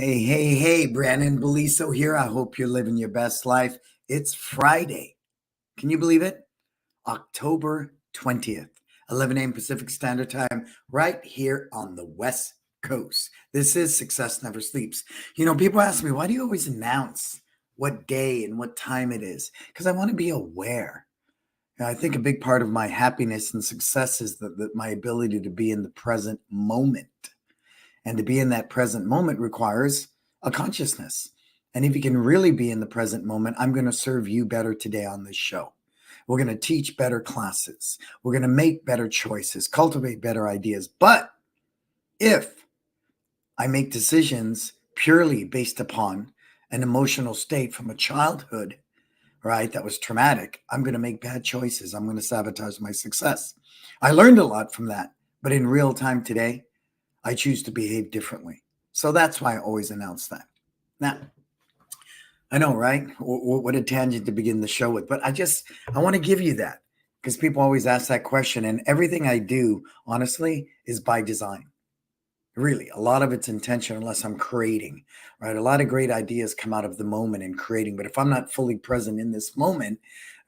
Hey, Brannon Beliso here. I hope you're living your best life. It's Friday. Can you believe it? October 20th, 11 a.m. Pacific Standard Time, right here on the West Coast. This is Success Never Sleeps. People ask me, why do you always announce what day and what time it is? Because I want to be aware. I think a big part of my happiness and success is my ability to be in the present moment. And to be in that present moment requires a consciousness. And if you can really be in the present moment, I'm going to serve you better today on this show. We're going to teach better classes. We're going to make better choices, cultivate better ideas. But if I make decisions purely based upon an emotional state from a childhood, right, that was traumatic, I'm going to make bad choices. I'm going to sabotage my success. I learned a lot from that. But in real time today, I choose to behave differently. So that's why I always announce that. Now, I know, right? What a tangent to begin the show with. But I want to give you that because people always ask that question. And everything I do, honestly, is by design. Really, a lot of it's intention unless I'm creating, right? A lot of great ideas come out of the moment and creating. But if I'm not fully present in this moment,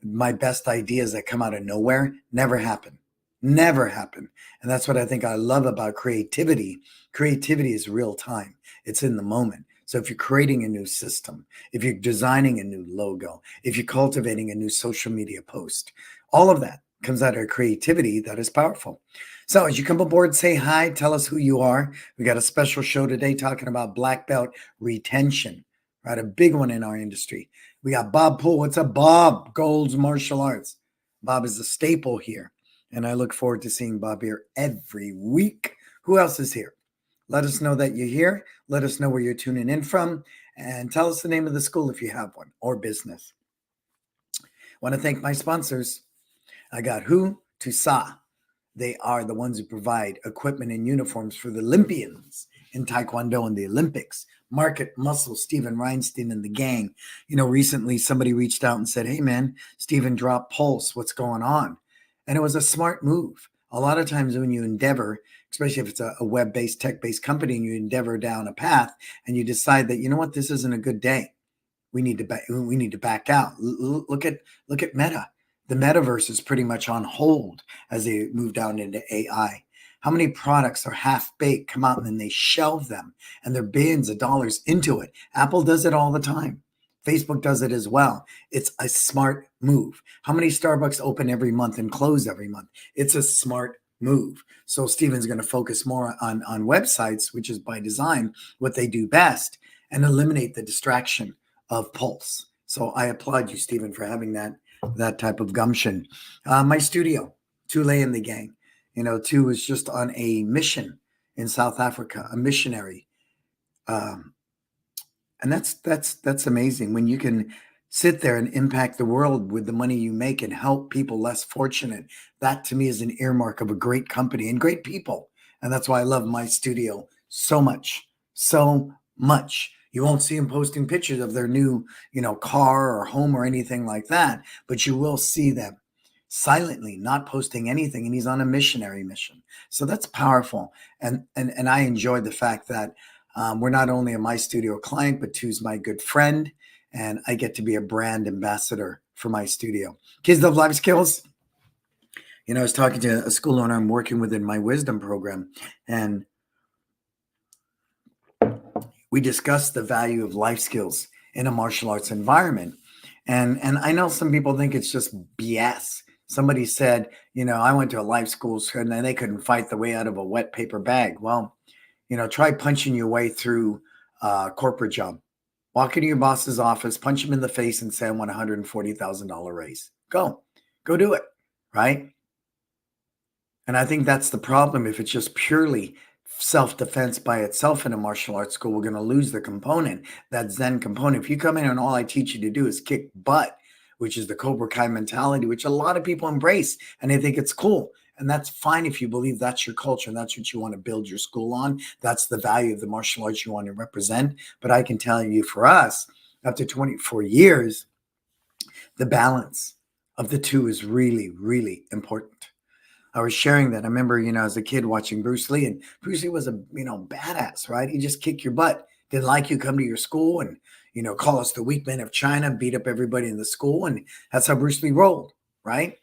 my best ideas that come out of nowhere never happen. Never happen. And that's what I think I love about creativity. Creativity is real time. It's in the moment. So if you're creating a new system, if you're designing a new logo, if you're cultivating a new social media post, all of that comes out of creativity that is powerful. So as you come aboard, say hi, tell us who you are. We got a special show today talking about black belt retention, right? A big one in our industry. We got Bob Poole. What's up, Bob? Gold's Martial Arts. Bob is a staple here. And I look forward to seeing Bob here every week. Who else is here? Let us know that you're here. Let us know where you're tuning in from. And tell us the name of the school if you have one or business. I want to thank my sponsors. I got Who to Sa. They are the ones who provide equipment and uniforms for the Olympians in Taekwondo and the Olympics. Market Muscle, Steven Reinstein and the gang. Recently somebody reached out and said, hey, man, Steven dropped Pulse. What's going on? And it was a smart move. A lot of times when you endeavor, especially if it's a web-based, tech-based company, and you endeavor down a path and you decide that, you know what, this isn't a good day. We need to back out. Look at Meta. The metaverse is pretty much on hold as they move down into AI. How many products are half-baked, come out, and then they shelve them, and they're billions of dollars into it? Apple does it all the time. Facebook does it as well. It's a smart move. How many Starbucks open every month and close every month? It's a smart move. So Steven's going to focus more on websites, which is by design what they do best, and eliminate the distraction of Pulse. So I applaud you, Steven, for having that type of gumption. My studio, Tule and the gang. Tu was just on a mission in South Africa, a missionary. And that's amazing when you can sit there and impact the world with the money you make and help people less fortunate. That to me is an earmark of a great company and great people. And that's why I love my studio so much, so much. You won't see them posting pictures of their new, car or home or anything like that, but you will see them silently not posting anything. And he's on a missionary mission. So that's powerful. And I enjoy the fact that we're not only a My Studio client, but Tu's my good friend, and I get to be a brand ambassador for my studio. Kids Love Life Skills. I was talking to a school owner I'm working with in my wisdom program, and we discussed the value of life skills in a martial arts environment. And I know some people think it's just BS. Somebody said, I went to a life school and they couldn't fight the way out of a wet paper bag. Well, try punching your way through a corporate job. Walk into your boss's office, punch him in the face and say, I want a $140,000 raise. Go do it, right? And I think that's the problem. If it's just purely self-defense by itself in a martial arts school, we're going to lose the component, that Zen component. If you come in and all I teach you to do is kick butt, which is the Cobra Kai mentality, which a lot of people embrace and they think it's cool. And that's fine if you believe that's your culture and that's what you want to build your school on. That's the value of the martial arts you want to represent. But I can tell you for us, after 24 years, the balance of the two is really, really important. I was sharing that. I remember, as a kid watching Bruce Lee, and Bruce Lee was a, badass, right? He just kicked your butt. Didn't like you, come to your school and, call us the weak men of China, beat up everybody in the school. And that's how Bruce Lee rolled, right?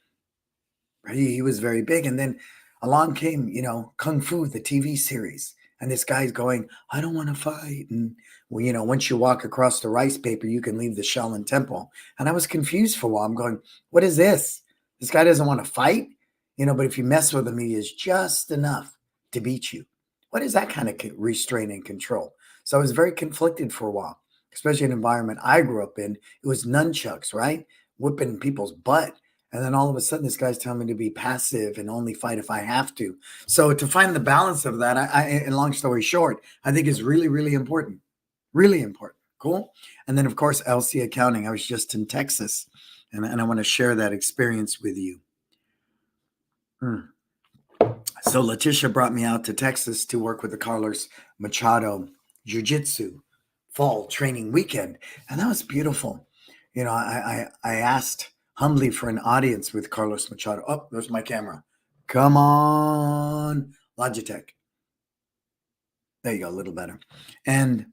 He was very big. And then along came, Kung Fu, the TV series. And this guy's going, I don't want to fight. And, well, once you walk across the rice paper, you can leave the Shaolin Temple. And I was confused for a while. I'm going, what is this? This guy doesn't want to fight, but if you mess with him, he is just enough to beat you. What is that kind of restraint and control? So I was very conflicted for a while, especially in an environment I grew up in. It was nunchucks, right? Whipping people's butt. And then all of a sudden, this guy's telling me to be passive and only fight if I have to. So to find the balance of that, and long story short, I think is really, really important. Really important. Cool. And then, of course, LC accounting. I was just in Texas, and I want to share that experience with you. So Letitia brought me out to Texas to work with the Carlos Machado Jiu-Jitsu fall training weekend. And that was beautiful. I asked humbly for an audience with Carlos Machado. Oh, there's my camera. Come on, Logitech. There you go, a little better. And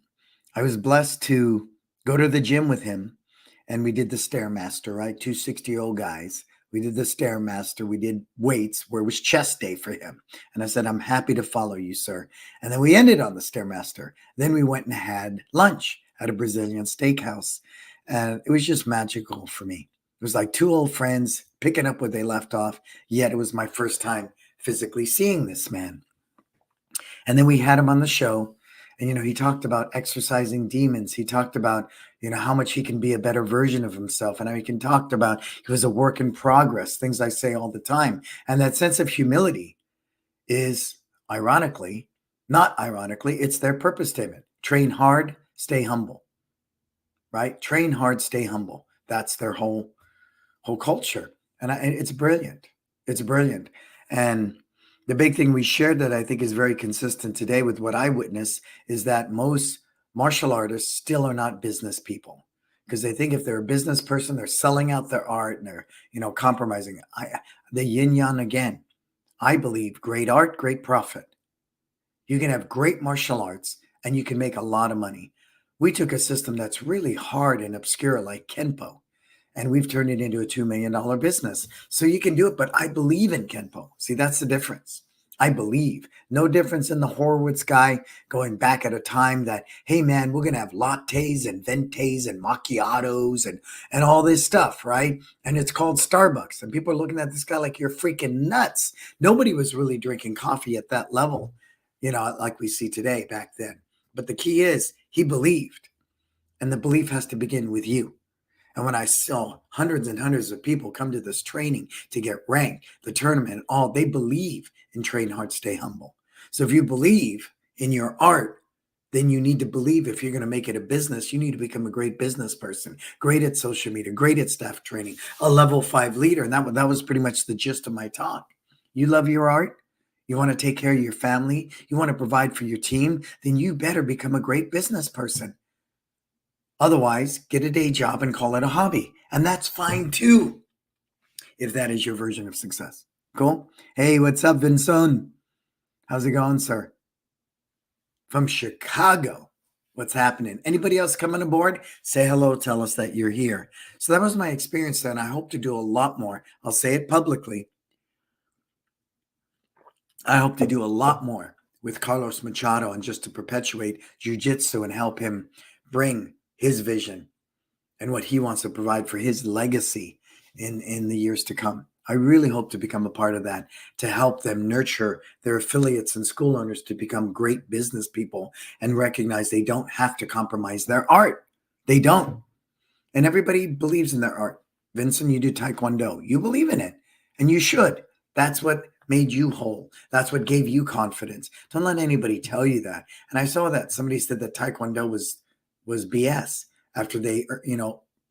I was blessed to go to the gym with him, and we did the Stairmaster, right? 2 60-year-old guys. We did the Stairmaster. We did weights where it was chest day for him. And I said, I'm happy to follow you, sir. And then we ended on the Stairmaster. Then we went and had lunch at a Brazilian steakhouse. And it was just magical for me. It was like 2 old friends picking up where they left off, yet it was my first time physically seeing this man. And then we had him on the show, and, he talked about exercising demons. He talked about, how much he can be a better version of himself, and how he can talk about he was a work in progress, things I say all the time. And that sense of humility is, ironically, not ironically, it's their purpose statement. Train hard, stay humble, right? Train hard, stay humble. That's their whole culture. And it's brilliant. It's brilliant. And the big thing we shared that I think is very consistent today with what I witness is that most martial artists still are not business people, because they think if they're a business person, they're selling out their art and they're, compromising. The yin yang again. I believe great art, great profit. You can have great martial arts and you can make a lot of money. We took a system that's really hard and obscure like Kenpo, and we've turned it into a $2 million business. So you can do it, but I believe in Kenpo. See, that's the difference. I believe. No difference in the Horowitz guy going back at a time that, hey, man, we're going to have lattes and ventes and macchiatos and all this stuff, right? And it's called Starbucks. And people are looking at this guy like you're freaking nuts. Nobody was really drinking coffee at that level, like we see today back then. But the key is he believed. And the belief has to begin with you. And when I saw hundreds and hundreds of people come to this training to get ranked, the tournament, all, they believe in train hard, stay humble. So if you believe in your art, then you need to believe if you're going to make it a business, you need to become a great business person, great at social media, great at staff training, a level 5 leader. And that was pretty much the gist of my talk. You love your art. You want to take care of your family. You want to provide for your team. Then you better become a great business person. Otherwise, get a day job and call it a hobby. And that's fine too, if that is your version of success. Cool? Hey, what's up, Vincent? How's it going, sir? From Chicago. What's happening? Anybody else coming aboard? Say hello. Tell us that you're here. So that was my experience, and I hope to do a lot more. I'll say it publicly. I hope to do a lot more with Carlos Machado and just to perpetuate jiu-jitsu and help him bring his vision and what he wants to provide for his legacy in the years to come. I really hope to become a part of that, to help them nurture their affiliates and school owners to become great business people and recognize they don't have to compromise their art. They don't. And everybody believes in their art. Vincent, you do Taekwondo. You believe in it, and you should. That's what made you whole. That's what gave you confidence. Don't let anybody tell you that. And I saw that somebody said that Taekwondo was BS after they,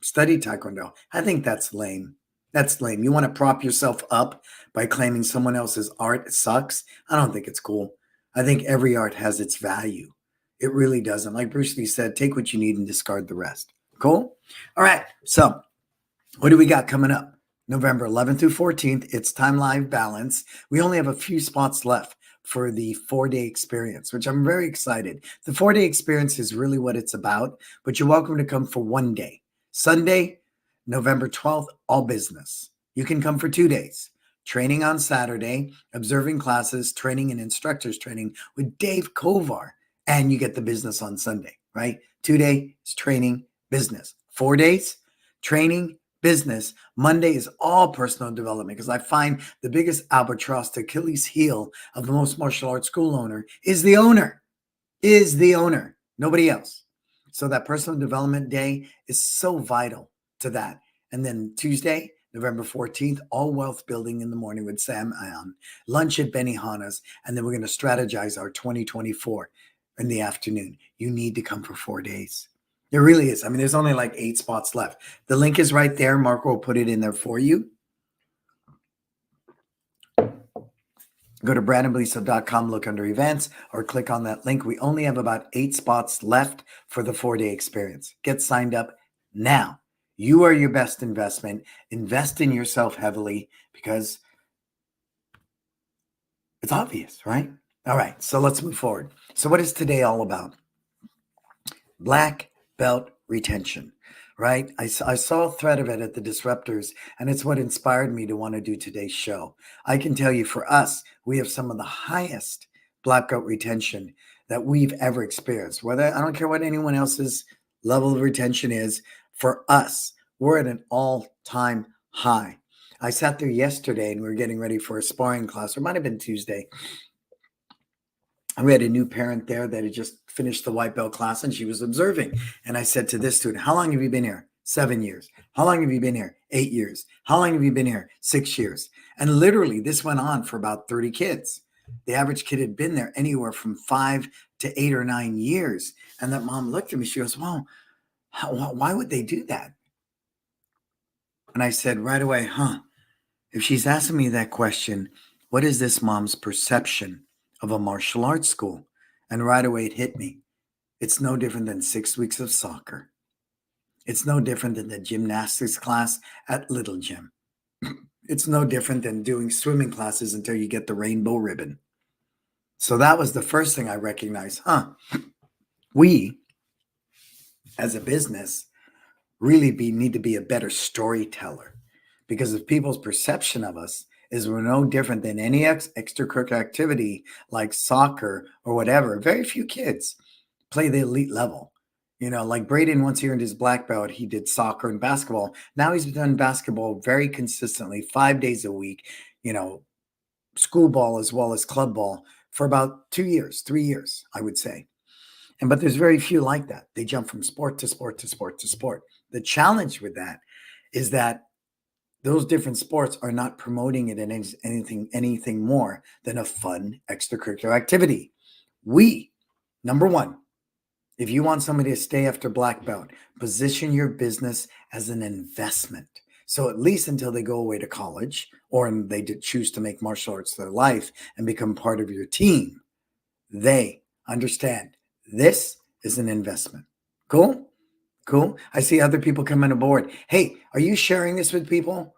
studied Taekwondo. I think that's lame. That's lame. You want to prop yourself up by claiming someone else's art sucks? I don't think it's cool. I think every art has its value. It really doesn't. Like Bruce Lee said, take what you need and discard the rest. Cool? All right. So what do we got coming up? November 11th through 14th. It's Time Live Balance. We only have a few spots left for the 4-day experience, which I'm very excited. The 4-day experience is really what it's about, but you're welcome to come for one day. Sunday, November 12th, all business. You can come for 2 days. Training on Saturday, observing classes, training and instructors training with Dave Kovar, and you get the business on Sunday, right? 2 days training, business. 4 days, training, business. Monday is all personal development, because I find the biggest albatross, the Achilles heel of the most martial arts school owner is the owner, nobody else. So that personal development day is so vital to that. And then Tuesday, November 14th, all wealth building in the morning with Sam Ion, lunch at Benihana's, and then we're going to strategize our 2024 in the afternoon. You need to come for 4 days. There really is. I mean, there's only like 8 spots left. The link is right there. Marco will put it in there for you. Go to brannonbeliso.com, look under events, or click on that link. We only have about 8 spots left for the 4-day experience. Get signed up now. You are your best investment. Invest in yourself heavily, because it's obvious, right? All right, so let's move forward. So what is today all about? Black belt retention, right? I saw a thread of it at the Disruptors, and it's what inspired me to want to do today's show. I can tell you, for us, we have some of the highest black belt retention that we've ever experienced. Whether, I don't care what anyone else's level of retention is, for us, we're at an all-time high. I sat there yesterday and we were getting ready for a sparring class, or it might have been Tuesday. We had a new parent there that had just finished the white belt class, and she was observing. And I said to this student, how long have you been here? 7 years. How long have you been here? 8 years. How long have you been here? 6 years. And literally this went on for about 30 kids. The average kid had been there anywhere from 5 to 8 or 9 years. And that mom looked at me. She goes, well, why would they do that? And I said right away, if she's asking me that question, what is this mom's perception of a martial arts school? And right away it hit me. It's no different than 6 weeks of soccer. It's no different than the gymnastics class at Little Gym. It's no different than doing swimming classes until you get the rainbow ribbon. So that was the first thing I recognized. We, as a business, really need to be a better storyteller, because if people's perception of us is we're no different than any extracurricular activity like soccer or whatever, very few kids play the elite level. You know, like Braden, once he earned his black belt, he did soccer and basketball. Now he's done basketball very consistently, 5 days a week, school ball as well as club ball for about 2 years, 3 years, I would say. But there's very few like that. They jump from sport to sport to sport to sport. The challenge with that is that those different sports are not promoting it in anything more than a fun extracurricular activity. Number one, if you want somebody to stay after black belt, position your business as an investment. So at least until they go away to college, or they choose to make martial arts their life and become part of your team, they understand this is an investment. Cool? I see other people coming aboard. Hey, are you sharing this with people?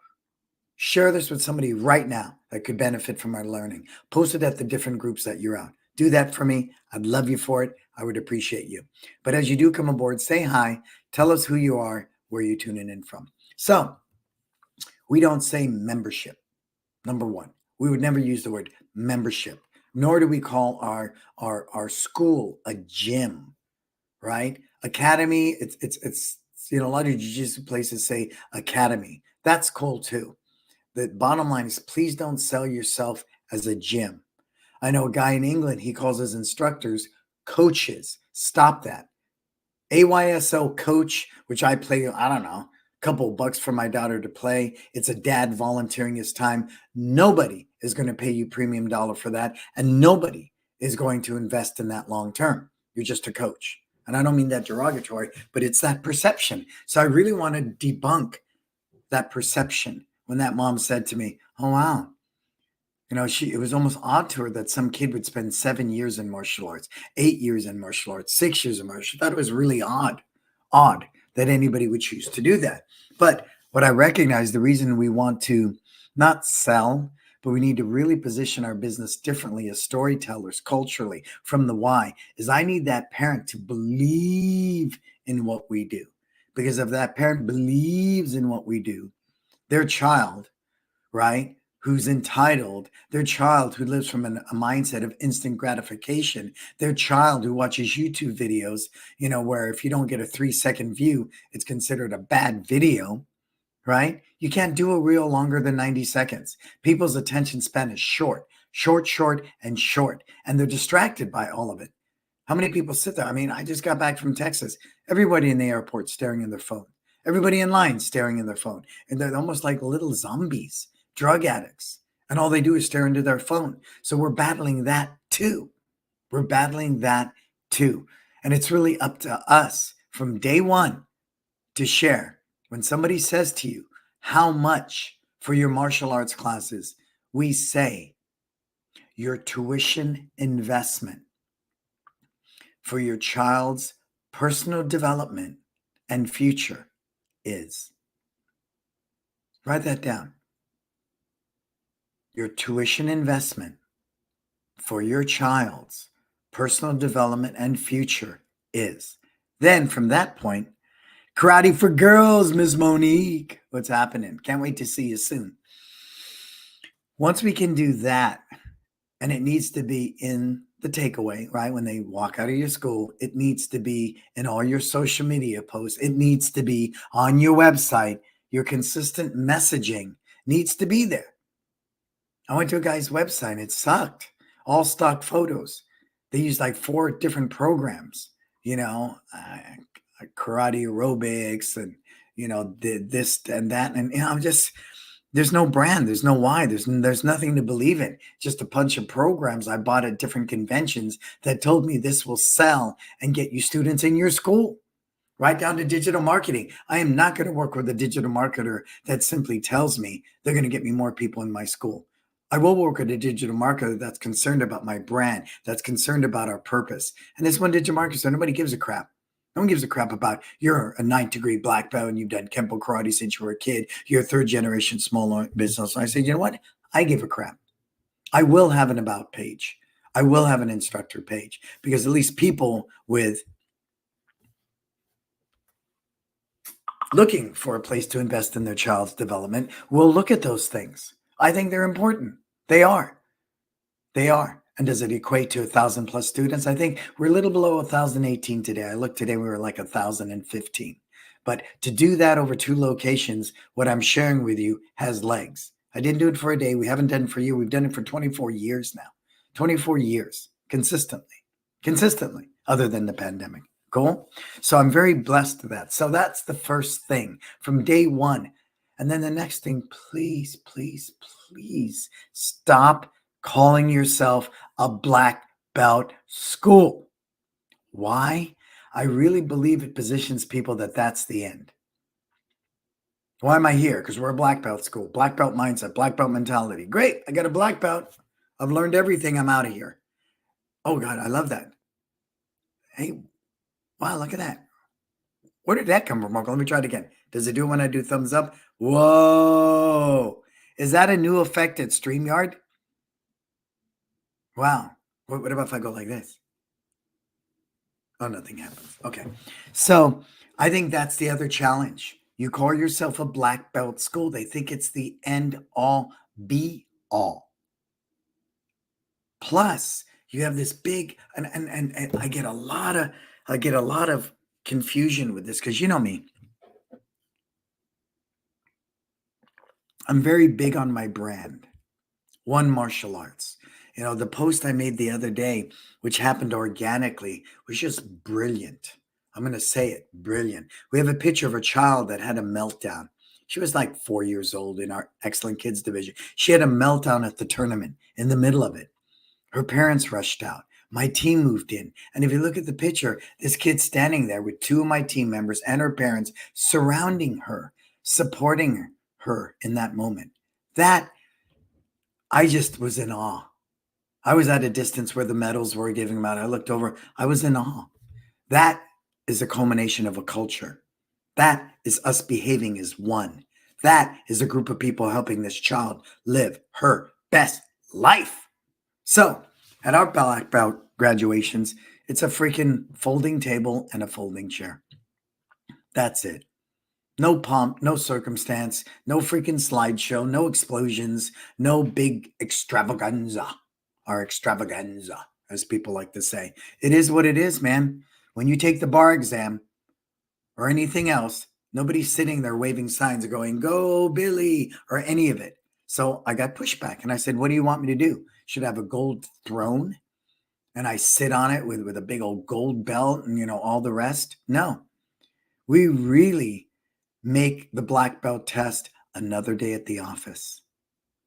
Share this with somebody right now that could benefit from our learning. Post it at the different groups that you're out. Do that for me. I'd love you for it. I would appreciate you. But as you do come aboard, say hi. Tell us who you are, where you're tuning in from. So we don't say membership. Number one, we would never use the word membership, nor do we call our school a gym, right? Academy, it's a lot of jiu-jitsu places say academy. That's cool too. The bottom line is, please don't sell yourself as a gym. I know a guy in England, he calls his instructors coaches. Stop that. AYSO coach, which I play, I don't know, a couple bucks for my daughter to play. It's a dad volunteering his time. Nobody is going to pay you premium dollar for that. And nobody is going to invest in that long term. You're just a coach. And I don't mean that derogatory, but it's that perception. So I really want to debunk that perception. When that mom said to me, oh, wow, it was almost odd to her that some kid would spend 7 years in martial arts, 8 years in martial arts, 6 years in martial arts. I thought it was really odd that anybody would choose to do that. But what I recognize, the reason we want to not sell, but we need to really position our business differently as storytellers culturally from the why. Is I need that parent to believe in what we do. Because if that parent believes in what we do, their child, right, who's entitled, their child who lives from a mindset of instant gratification, their child who watches YouTube videos, where if you don't get a 3-second view, it's considered a bad video, right? You can't do a reel longer than 90 seconds. People's attention span is short, and short, and they're distracted by all of it. How many people sit there? I mean, I just got back from Texas. Everybody in the airport staring in their phone. Everybody in line staring in their phone. And they're almost like little zombies, drug addicts. And all they do is stare into their phone. So we're battling that too. And it's really up to us from day one to share. When somebody says to you, how much for your martial arts classes, we say your tuition investment for your child's personal development and future is. Write that down. Your tuition investment for your child's personal development and future is. Then from that point, karate for girls, Ms. Monique. What's happening? Can't wait to see you soon. Once we can do that, and it needs to be in the takeaway, right? When they walk out of your school, it needs to be in all your social media posts. It needs to be on your website. Your consistent messaging needs to be there. I went to a guy's website and it sucked. All stock photos. They used like 4 different programs, karate aerobics and, this and that. And, I'm just, there's no brand. There's no why. There's nothing to believe in. Just a bunch of programs I bought at different conventions that told me this will sell and get you students in your school. Right down to digital marketing. I am not going to work with a digital marketer that simply tells me they're going to get me more people in my school. I will work with a digital marketer that's concerned about my brand, that's concerned about our purpose. And this one digital marketer, so nobody gives a crap. No one gives a crap about you're a 9th degree black belt and you've done Kempo karate since you were a kid. You're a 3rd generation small business. So I said, you know what? I give a crap. I will have an about page. I will have an instructor page because at least people with looking for a place to invest in their child's development will look at those things. I think they're important. They are. And does it equate to 1,000 plus students? I think we're a little below 1,018 today. I looked today, we were like 1,015. But to do that over 2 locations, what I'm sharing with you has legs. I didn't do it for a day. We haven't done it for you. We've done it for 24 years now. 24 years, consistently, other than the pandemic. Cool? So I'm very blessed to that. So that's the first thing from day one. And then the next thing, please stop calling yourself a black belt school. Why? I really believe it positions people that that's the end. Why am I here? Because we're a black belt school. Black belt mindset, black belt mentality. Great. I got a black belt. I've learned everything. I'm out of here. Oh, God, I love that. Hey, wow, look at that. Where did that come from, Marco? Let me try it again. Does it do it when I do thumbs up? Whoa. Is that a new effect at StreamYard? Wow. What about if I go like this? Oh, nothing happens. Okay. So I think that's the other challenge. You call yourself a black belt school. They think it's the end all be all. Plus, you have this big, and I get a lot of confusion with this because you know me. I'm very big on my brand. One Martial Arts. The post I made the other day, which happened organically, was just brilliant. I'm going to say it, brilliant. We have a picture of a child that had a meltdown. She was like 4 years old in our Excellent Kids division. She had a meltdown at the tournament in the middle of it. Her parents rushed out. My team moved in. And if you look at the picture, this kid's standing there with 2 of my team members and her parents surrounding her, supporting her in that moment. That I just was in awe. I was at a distance where the medals were giving them out. I looked over. I was in awe. That is a culmination of a culture. That is us behaving as one. That is a group of people helping this child live her best life. So at our black belt graduations, it's a freaking folding table and a folding chair. That's it. No pomp, no circumstance, no freaking slideshow, no explosions, no big extravaganza or extravaganza, as people like to say. It is what it is, man. When you take the bar exam or anything else, nobody's sitting there waving signs or going, go, Billy, or any of it. So I got pushback and I said, what do you want me to do? Should I have a gold throne and I sit on it with a big old gold belt and, all the rest? No, we really make the black belt test another day at the office.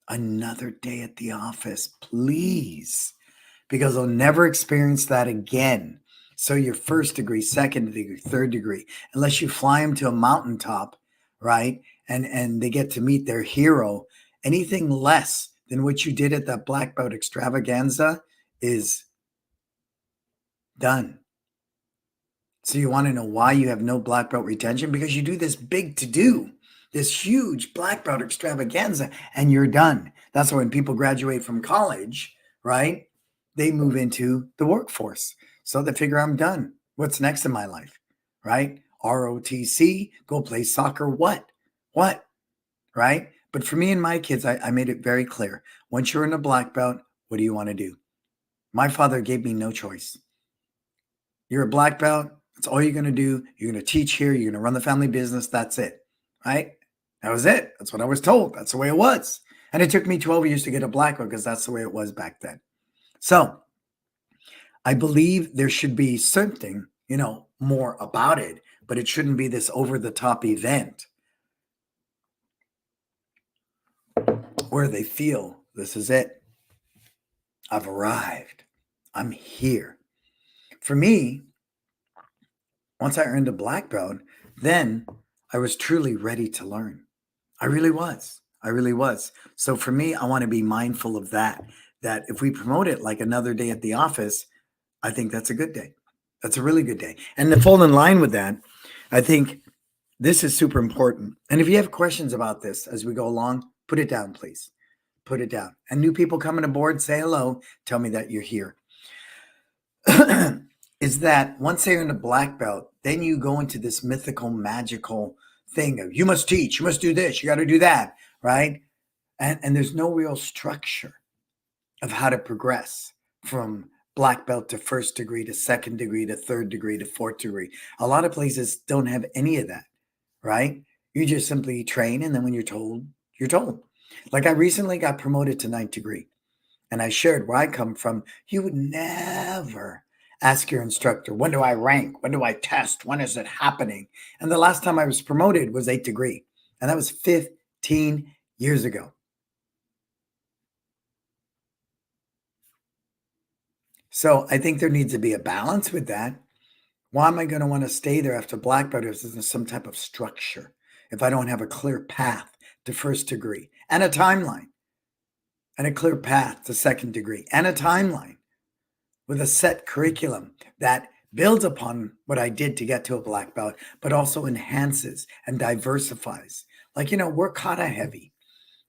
Another day at the office, please, because I'll never experience that again. So your first degree, second degree, third degree, unless you fly them to a mountaintop, right? And they get to meet their hero. Anything less than what you did at that black belt extravaganza is done. So you want to know why you have no black belt retention? Because you do this big to-do, this huge black belt extravaganza, and you're done. That's why when people graduate from college, right, they move into the workforce. So they figure, I'm done. What's next in my life, right? ROTC, go play soccer, what, right? But for me and my kids, I made it very clear. Once you're in a black belt, what do you want to do? My father gave me no choice. You're a black belt. That's all you're going to do. You're going to teach here. You're going to run the family business. That's it. Right? That was it. That's what I was told. That's the way it was. And it took me 12 years to get a black belt because that's the way it was back then. So I believe there should be something, more about it, but it shouldn't be this over-the-top event where they feel this is it. I've arrived. I'm here. For me, once I earned a black belt, then I was truly ready to learn. I really was. So for me, I want to be mindful of that if we promote it like another day at the office, I think that's a good day. That's a really good day. And to fall in line with that, I think this is super important. And if you have questions about this as we go along, put it down, please. Put it down. And new people coming aboard, say hello. Tell me that you're here. Is that once they're in a black belt, then you go into this mythical, magical thing of you must teach, you must do this, you got to do that, right? And there's no real structure of how to progress from black belt to first degree to second degree to third degree to fourth degree. A lot of places don't have any of that, right? You just simply train, and then when you're told, you're told. Like I recently got promoted to ninth degree, and I shared where I come from. You would never ask your instructor, when do I rank? When do I test? When is it happening? And the last time I was promoted was 8th degree. And that was 15 years ago. So I think there needs to be a balance with that. Why am I going to want to stay there after black belt if there's some type of structure? If I don't have a clear path to first degree and a timeline, and a clear path to second degree and a timeline, with a set curriculum that builds upon what I did to get to a black belt, but also enhances and diversifies. Like, we're kata heavy.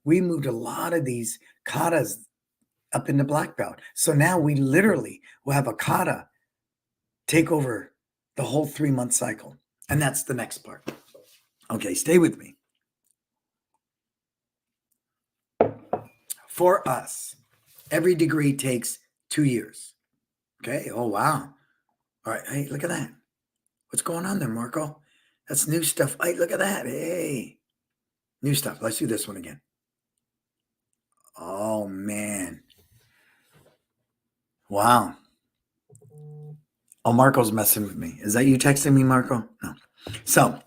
We moved a lot of these katas up into black belt. So now we literally will have a kata take over the whole 3-month cycle. And that's the next part. Okay, stay with me. For us, every degree takes 2 years. Okay. Oh, wow. All right. Hey, look at that. What's going on there, Marco? That's new stuff. Hey, look at that. Hey, new stuff. Let's do this one again. Oh, man. Wow. Oh, Marco's messing with me. Is that you texting me, Marco? No. So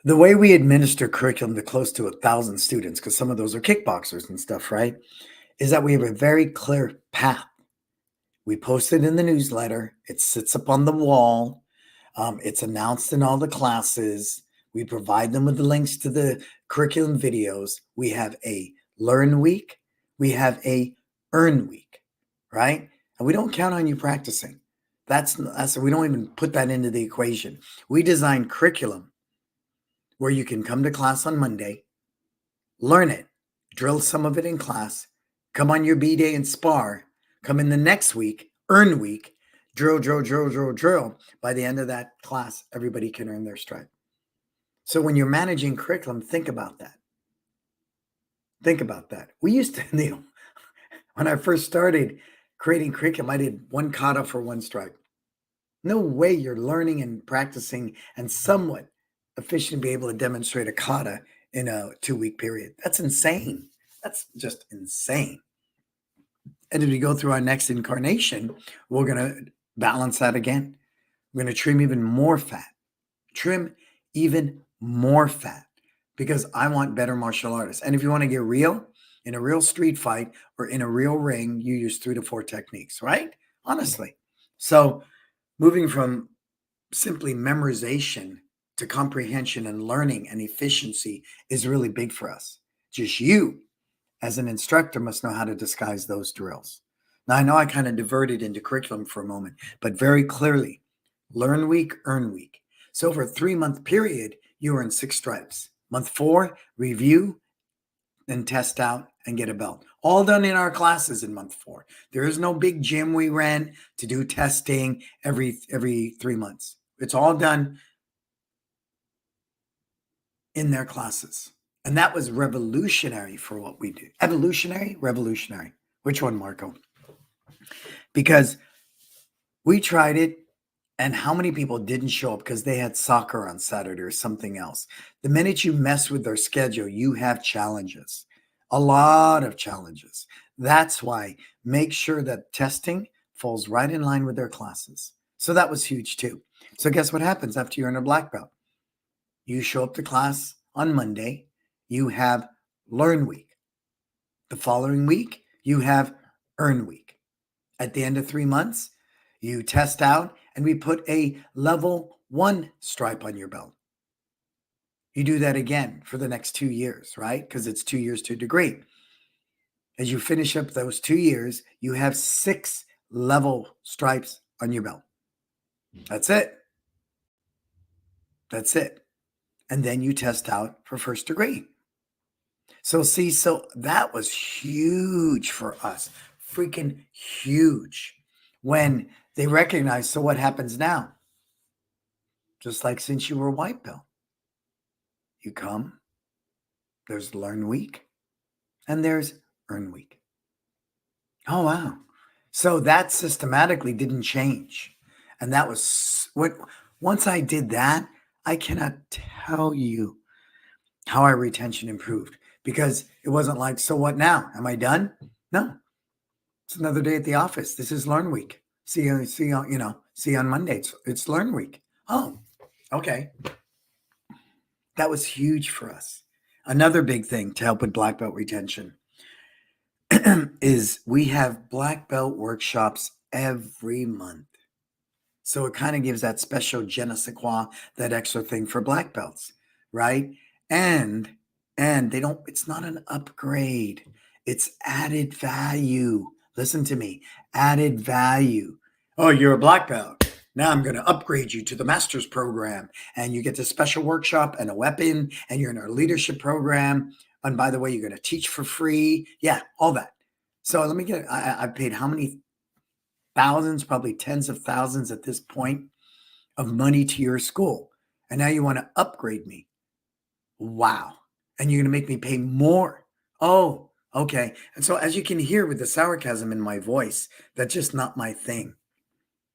the way we administer curriculum to close to 1,000 students, because some of those are kickboxers and stuff, right, is that we have a very clear path. We post it in the newsletter. It sits up on the wall. It's announced in all the classes. We provide them with the links to the curriculum videos. We have a learn week. We have a earn week, right? And we don't count on you practicing. That's we don't even put that into the equation. We design curriculum where you can come to class on Monday, learn it, drill some of it in class, come on your B day and spar, come in the next week, earn week, drill, drill, drill, drill, drill. By the end of that class, everybody can earn their stripe. So when you're managing curriculum, think about that. Think about that. We used to, when I first started creating curriculum, I did one kata for one stripe. No way you're learning and practicing and somewhat efficient to be able to demonstrate a kata in a 2-week period. That's insane. That's just insane. And as we go through our next incarnation, we're going to balance that again. We're going to trim even more fat. Trim even more fat because I want better martial artists. And if you want to get real, in a real street fight or in a real ring, you use 3 to 4 techniques, right? Honestly. So moving from simply memorization to comprehension and learning and efficiency is really big for us. Just you, as an instructor, must know how to disguise those drills. Now, I know I kind of diverted into curriculum for a moment, but very clearly, learn week, earn week. So over a 3-month period, you earn 6 stripes. Month 4, review, then test out and get a belt. All done in our classes in month 4. There is no big gym we ran to do testing every 3 months. It's all done in their classes. And that was revolutionary for what we do. Evolutionary, revolutionary. Which one, Marco? Because we tried it, and how many people didn't show up because they had soccer on Saturday or something else? The minute you mess with their schedule, you have challenges. A lot of challenges. That's why make sure that testing falls right in line with their classes. So that was huge too. So guess what happens after you're in a black belt? You show up to class on Monday, you have learn week. The following week, you have earn week. At the end of 3 months, you test out and we put a level 1 stripe on your belt. You do that again for the next 2 years, right? Because it's 2 years to a degree. As you finish up those 2 years, you have 6 level stripes on your belt. That's it. That's it. And then you test out for first degree. So see, so that was huge for us. Freaking huge. When they recognized, so what happens now? Just like since you were a white belt. You come, there's learn week, and there's earn week. Oh, wow. So that systematically didn't change. And that was what, once I did that, I cannot tell you how our retention improved because it wasn't like, so what now? Am I done? No. It's another day at the office. This is learn week. See you on Monday. It's learn week. Oh, okay. That was huge for us. Another big thing to help with black belt retention is we have black belt workshops every month. So it kind of gives that special je ne sais quoi, that extra thing for black belts, right? And it's not an upgrade. It's added value. Listen to me, added value. Oh, you're a black belt. Now I'm going to upgrade you to the master's program and you get the special workshop and a weapon and you're in our leadership program. And by the way, you're going to teach for free. Yeah, all that. So let me get, I've paid how many thousands, probably tens of thousands at this point of money to your school. And now you want to upgrade me. Wow. And you're going to make me pay more. Oh, okay. And so as you can hear with the sarcasm in my voice, that's just not my thing.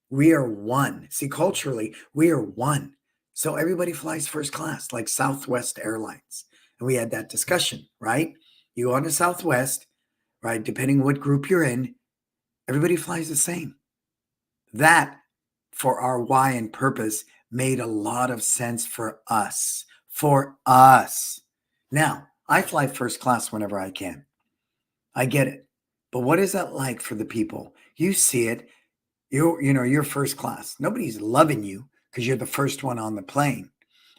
We are one. See, culturally, we are one. So everybody flies first class, like Southwest Airlines. And we had that discussion, right? You go on to Southwest, right? Depending what group you're in, everybody flies the same. That, for our why and purpose, made a lot of sense for us. For us. Now, I fly first class whenever I can. I get it. But what is that like for the people? You see it. You're first class. Nobody's loving you because you're the first one on the plane.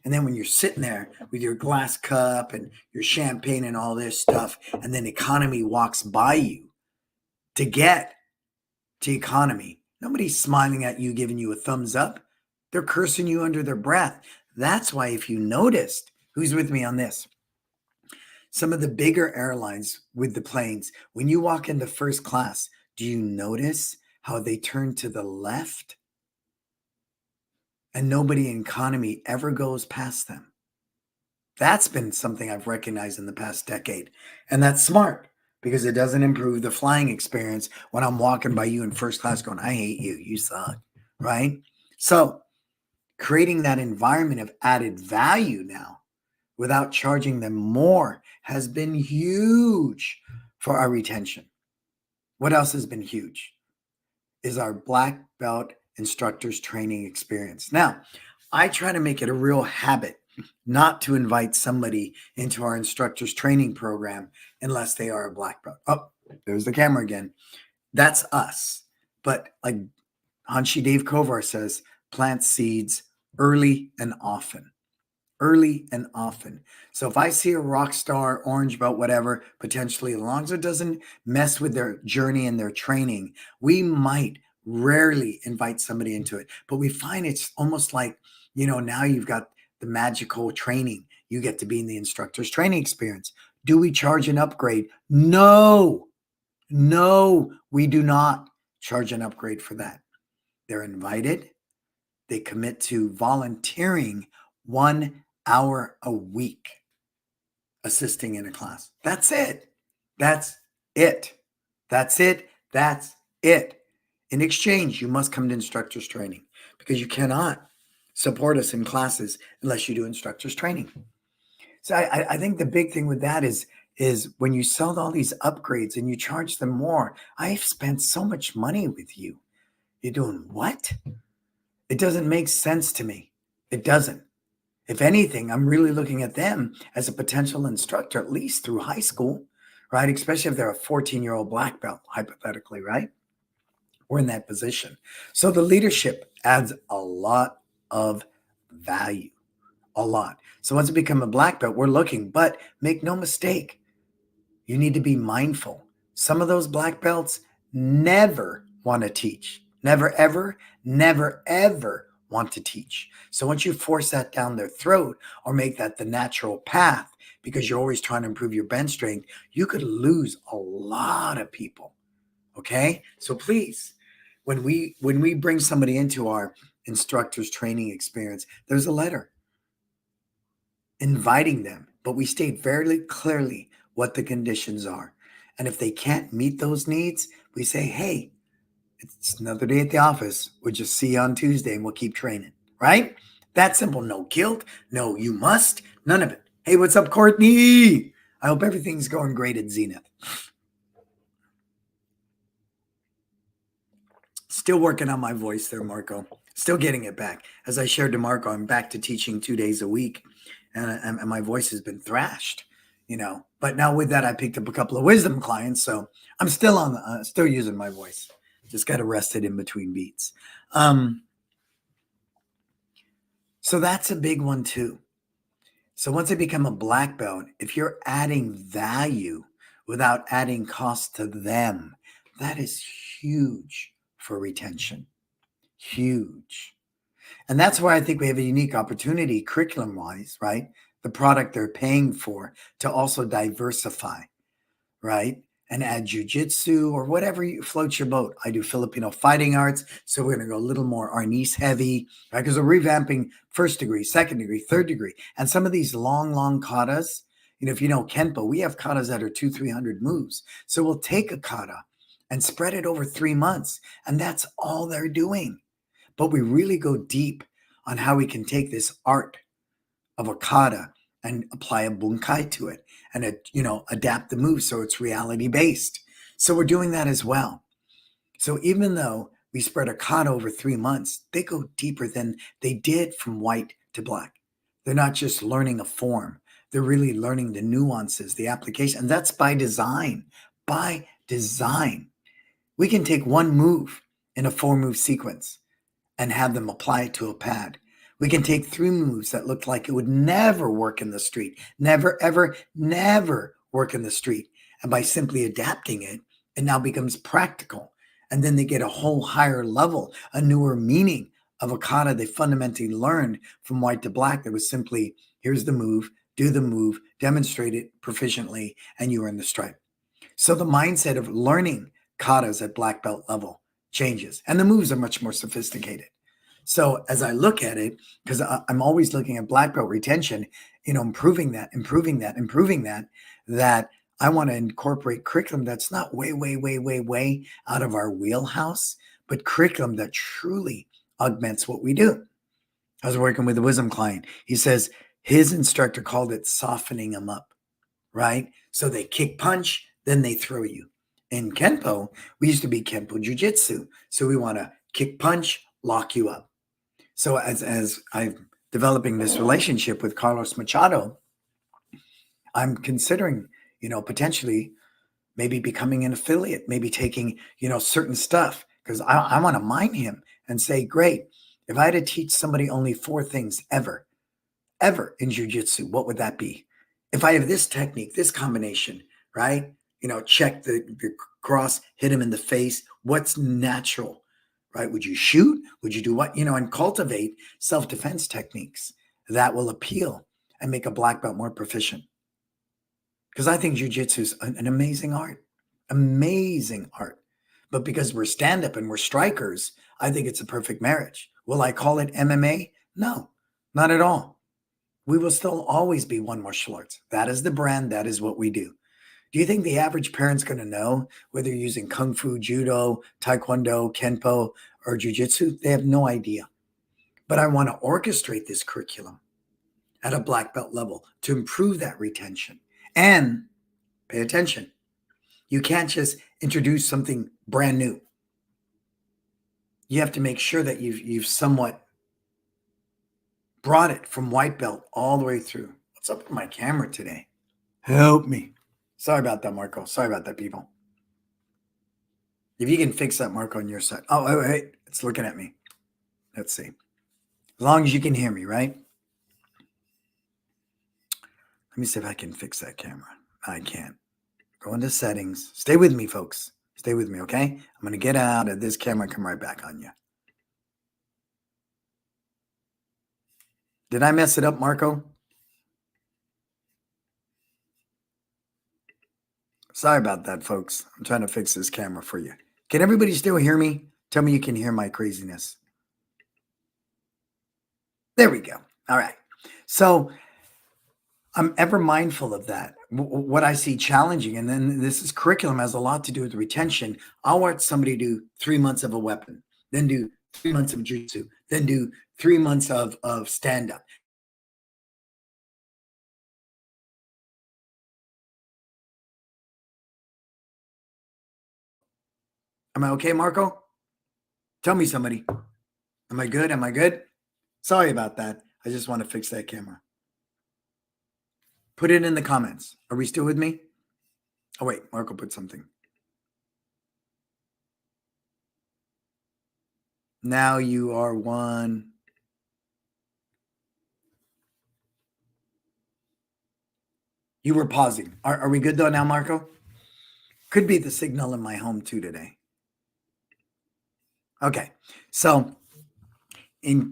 And then when you're sitting there with your glass cup and your champagne and all this stuff, and then economy walks by you to get to economy, nobody's smiling at you, giving you a thumbs up. They're cursing you under their breath. That's why, if you noticed, who's with me on this? Some of the bigger airlines with the planes, when you walk into first class, do you notice how they turn to the left? And nobody in economy ever goes past them. That's been something I've recognized in the past decade. And that's smart because it doesn't improve the flying experience when I'm walking by you in first class going, I hate you, you suck, right? So creating that environment of added value now without charging them more has been huge for our retention. What else has been huge is our black belt instructors training experience. Now, I try to make it a real habit not to invite somebody into our instructors training program unless they are a black belt. Oh, there's the camera again. That's us. But like Hanshi Dave Kovar says, plant seeds early and often. Early and often. So if I see a rock star, orange belt, whatever, potentially, as long as it doesn't mess with their journey and their training, we might rarely invite somebody into it. But we find it's almost like, now you've got the magical training. You get to be in the instructor's training experience. Do we charge an upgrade? No, we do not charge an upgrade for that. They're invited. They commit to volunteering 1 hour a week assisting in a class. That's it. That's it. That's it. That's it. In exchange, you must come to instructors training because you cannot support us in classes unless you do instructors training. So I think the big thing with that is when you sell all these upgrades and you charge them more, I've spent so much money with you. You're doing what? It doesn't make sense to me. It doesn't. If anything, I'm really looking at them as a potential instructor, at least through high school, right? Especially if they're a 14-year-old black belt, hypothetically, right? We're in that position. So the leadership adds a lot of value, a lot. So once you become a black belt, we're looking, but make no mistake, you need to be mindful. Some of those black belts never want to teach. Never, ever want to teach. So once you force that down their throat or make that the natural path because you're always trying to improve your bench strength, you could lose a lot of people. Okay? So please, when we bring somebody into our instructors training experience, there's a letter inviting them, but we state very clearly what the conditions are. And if they can't meet those needs, we say, hey, it's another day at the office. We'll just see you on Tuesday and we'll keep training, right? That simple. No guilt. No, you must. None of it. Hey, what's up, Courtney? I hope everything's going great at Zenith. Still working on my voice there, Marco. Still getting it back. As I shared to Marco, I'm back to teaching 2 days a week. And my voice has been thrashed, But now with that, I picked up a couple of wisdom clients. So I'm still still using my voice. Just got to rest it in between beats. So that's a big one too. So once I become a black belt, if you're adding value without adding cost to them, that is huge for retention. Huge. And that's why I think we have a unique opportunity curriculum-wise, right? The product they're paying for to also diversify, right? And add jujitsu or whatever floats your boat. I do Filipino fighting arts, so we're going to go a little more Arnis heavy, right? Because we're revamping first degree, second degree, third degree. And some of these long katas, if you know Kenpo, we have katas that are 200-300 moves. So we'll take a kata and spread it over 3 months. And that's all they're doing. But we really go deep on how we can take this art of a kata and apply a bunkai to it and, adapt the move so it's reality based. So we're doing that as well. So even though we spread a kata over 3 months, they go deeper than they did from white to black. They're not just learning a form. They're really learning the nuances, the application. And that's by design. By design. We can take one move in a 4-move sequence and have them apply it to a pad. We can take 3 moves that looked like it would never work in the street, never, ever, never work in the street. And by simply adapting it, it now becomes practical. And then they get a whole higher level, a newer meaning of a kata they fundamentally learned from white to black that was simply, here's the move, do the move, demonstrate it proficiently, and you earn the stripe. So the mindset of learning katas at black belt level changes, and the moves are much more sophisticated. So as I look at it, because I'm always looking at black belt retention, improving that, that I want to incorporate curriculum that's not way, way, way, way, way out of our wheelhouse, but curriculum that truly augments what we do. I was working with a wisdom client. He says his instructor called it softening them up, right? So they kick punch, then they throw you. In Kenpo, we used to be Kenpo Jiu-Jitsu. So we want to kick punch, lock you up. So as I'm developing this relationship with Carlos Machado, I'm considering, potentially maybe becoming an affiliate, maybe taking, certain stuff, because I want to mine him and say, great, if I had to teach somebody only 4 things ever in jiu-jitsu, what would that be? If I have this technique, this combination, right? Check the cross, hit him in the face. What's natural, right? Would you shoot? Would you do what? And cultivate self-defense techniques that will appeal and make a black belt more proficient. Because I think jiu-jitsu is an amazing art. But because we're stand-up and we're strikers, I think it's a perfect marriage. Will I call it MMA? No, not at all. We will still always be one martial arts. That is the brand. That is what we do. Do you think the average parent's going to know whether you're using Kung Fu, Judo, Taekwondo, Kenpo, or Jiu-Jitsu? They have no idea. But I want to orchestrate this curriculum at a black belt level to improve that retention. And pay attention. You can't just introduce something brand new. You have to make sure that you've somewhat brought it from white belt all the way through. What's up with my camera today? Help me. Sorry about that, Marco. Sorry about that, people. If you can fix that, Marco, on your side. Oh, wait. It's looking at me. Let's see. As long as you can hear me, right? Let me see if I can fix that camera. I can't. Go into settings. Stay with me, folks. Stay with me, okay? I'm going to get out of this camera and come right back on you. Did I mess it up, Marco? Sorry about that, folks. I'm trying to fix this camera for you. Can everybody still hear me? Tell me you can hear my craziness. There we go. All right. So I'm ever mindful of that. What I see challenging, and then this is curriculum has a lot to do with retention. I'll watch somebody do 3 months of a weapon, then do 3 months of jiu-jitsu, then do 3 months of stand-up. Am I okay, Marco? Tell me, somebody. Am I good? Am I good? Sorry about that. I just want to fix that camera. Put it in the comments. Are we still with me? Oh, wait. Marco put something. Now you are one. You were pausing. Are we good though now, Marco? Could be the signal in my home too today. Okay. So it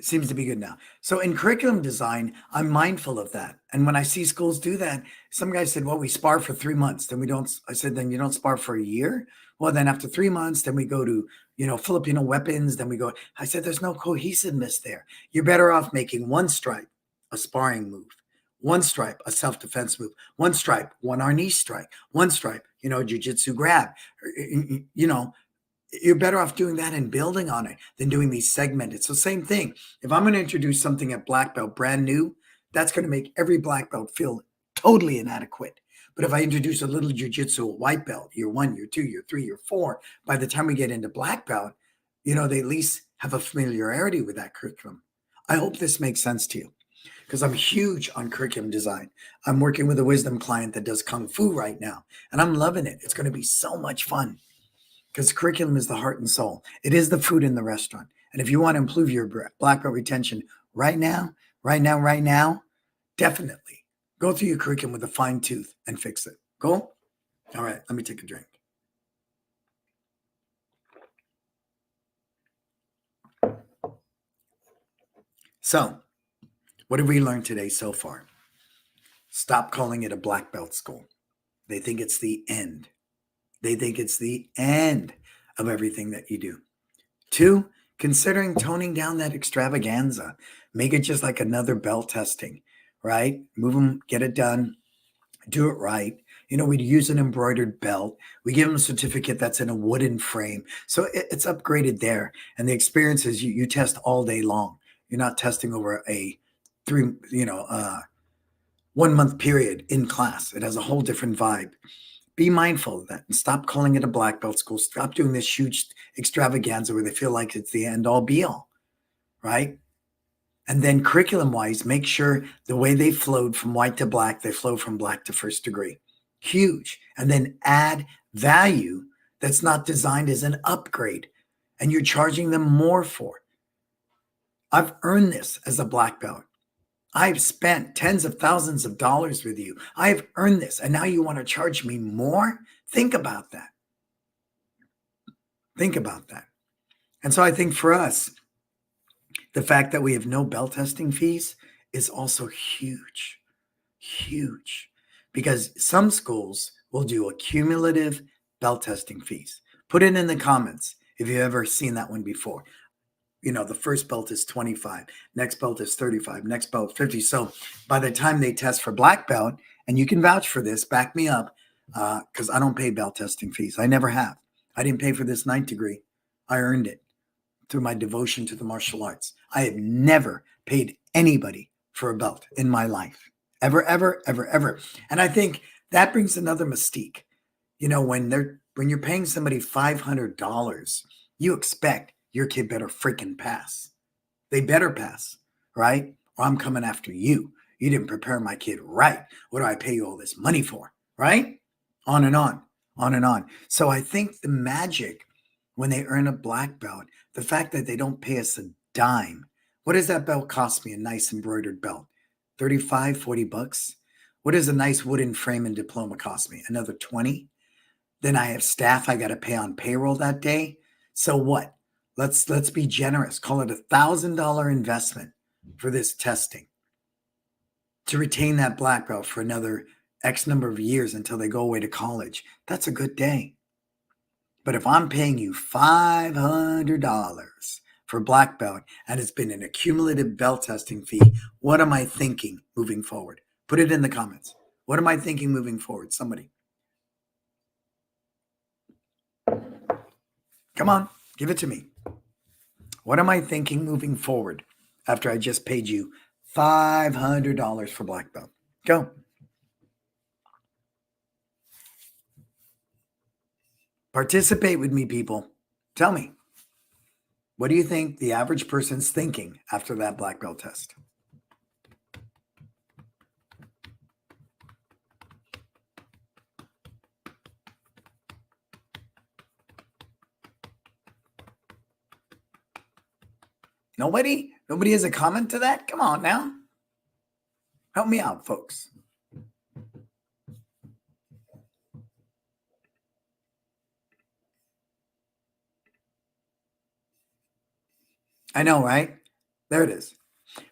seems to be good now. So in curriculum design, I'm mindful of that. And when I see schools do that, some guy said, well, we spar for 3 months. Then we don't, I said, then you don't spar for a year? Well, then after 3 months, then we go to, Filipino weapons. Then we go, I said, there's no cohesiveness there. You're better off making one stripe, a sparring move, one stripe, a self-defense move, one stripe, one arnis strike, one stripe, jiu-jitsu grab, you're better off doing that and building on it than doing these segmented. So same thing. If I'm going to introduce something at black belt brand new, that's going to make every black belt feel totally inadequate. But if I introduce a little jiu-jitsu at white belt, year 1, year 2, year 3, year 4, by the time we get into black belt, they at least have a familiarity with that curriculum. I hope this makes sense to you because I'm huge on curriculum design. I'm working with a wisdom client that does Kung Fu right now, and I'm loving it. It's going to be so much fun. Because curriculum is the heart and soul. It is the food in the restaurant. And if you want to improve your black belt retention right now, definitely go through your curriculum with a fine tooth and fix it. Cool? All right, let me take a drink. So, what have we learned today so far? Stop calling it a black belt school. They think it's the end. They think it's the end of everything that you do. 2, considering toning down that extravaganza. Make it just like another belt testing, right? Move them, get it done, do it right. We'd use an embroidered belt. We give them a certificate that's in a wooden frame. So it's upgraded there. And the experience is you test all day long. You're not testing over a 1 month period in class. It has a whole different vibe. Be mindful of that and stop calling it a black belt school. Stop doing this huge extravaganza where they feel like it's the end all be all, right? And then curriculum wise, make sure the way they flowed from white to black, they flow from black to first degree. Huge. And then add value that's not designed as an upgrade and you're charging them more for. I've earned this as a black belt. I've spent tens of thousands of dollars with you. I've earned this. And now you want to charge me more? Think about that. Think about that. And so I think for us, the fact that we have no belt testing fees is also huge, huge. Because some schools will do a cumulative belt testing fees. Put it in the comments if you've ever seen that one before. The first belt is 25, next belt is 35, next belt 50. So by the time they test for black belt, and you can vouch for this, back me up, because I don't pay belt testing fees. I never have. I didn't pay for this 9th degree. I earned it through my devotion to the martial arts. I have never paid anybody for a belt in my life. Ever, ever, ever, ever. And I think that brings another mystique. When you're paying somebody $500, you expect your kid better freaking pass. They better pass, right? Or I'm coming after you. You didn't prepare my kid right. What do I pay you all this money for, right? On and on, on and on. So I think the magic when they earn a black belt, the fact that they don't pay us a dime. What does that belt cost me? A nice embroidered belt? 35, 40 bucks? What does a nice wooden frame and diploma cost me? Another 20? Then I have staff I got to pay on payroll that day. So what? Let's be generous. Call it $1,000 investment for this testing to retain that black belt for another X number of years until they go away to college. That's a good day. But if I'm paying you $500 for black belt and it's been an accumulative belt testing fee, what am I thinking moving forward? Put it in the comments. What am I thinking moving forward? Somebody. Come on, give it to me. What am I thinking moving forward after I just paid you $500 for black belt? Go. Participate with me, people. Tell me, what do you think the average person's thinking after that black belt test? Nobody? Nobody has a comment to that? Come on now. Help me out, folks. I know, right? There it is.